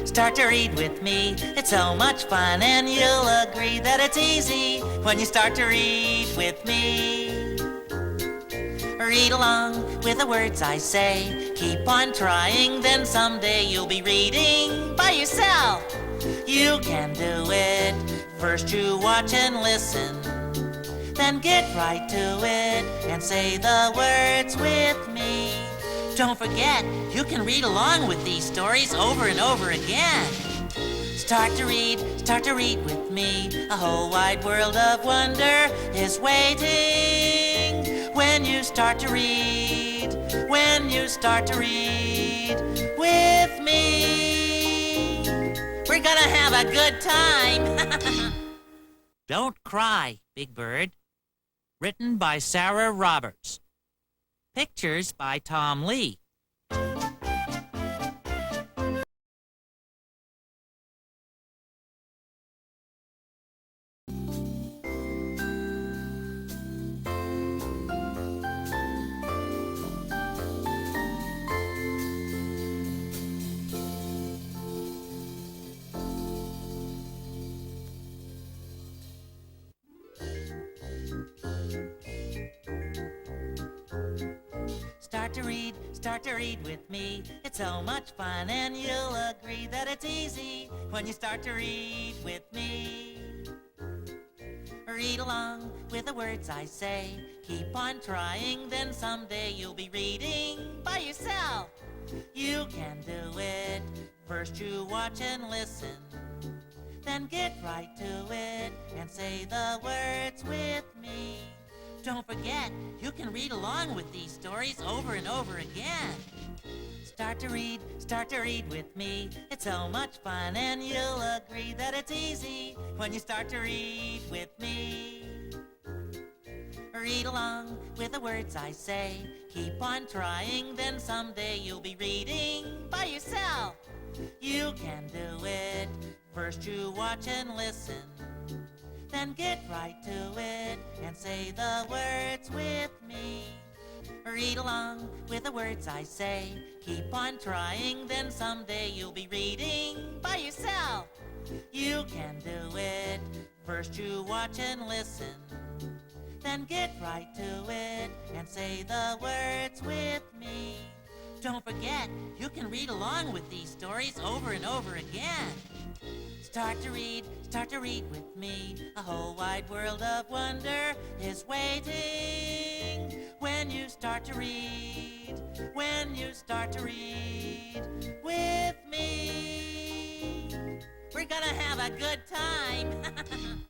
start to read with me. It's so much fun and you'll agree that it's easy when you start to read with me. Read along with the words I say. Keep on trying, then someday you'll be reading by yourself. You can do it. First you watch and listen, then get right to it and say the words with me. Don't forget, you can read along with these stories over and over again. Start to read with me. A whole wide world of wonder is waiting when you start to read, with me. We're gonna have a good time. Don't Cry, Big Bird. Written by Sarah Roberts. Pictures by Tom Lee. Start to read with me. It's so much fun and you'll agree that it's easy when you start to read with me. Read along with the words I say. Keep on trying, then someday you'll be reading by yourself. You can do it. First you watch and listen, then get right to it and say the words with me. Don't forget, you can read along with these stories over and over again. Start to read with me. It's so much fun and you'll agree that it's easy when you start to read with me. Read along with the words I say. Keep on trying, then someday you'll be reading by yourself. You can do it. First you watch and listen, then get right to it and say the words with me. Read along with the words I say. Keep on trying, then someday you'll be reading by yourself. You can do it. First you watch and listen, then get right to it and say the words with me. Don't forget, you can read along with these stories over and over again. Start to read with me. A whole wide world of wonder is waiting when you start to read, with me. We're gonna have a good time.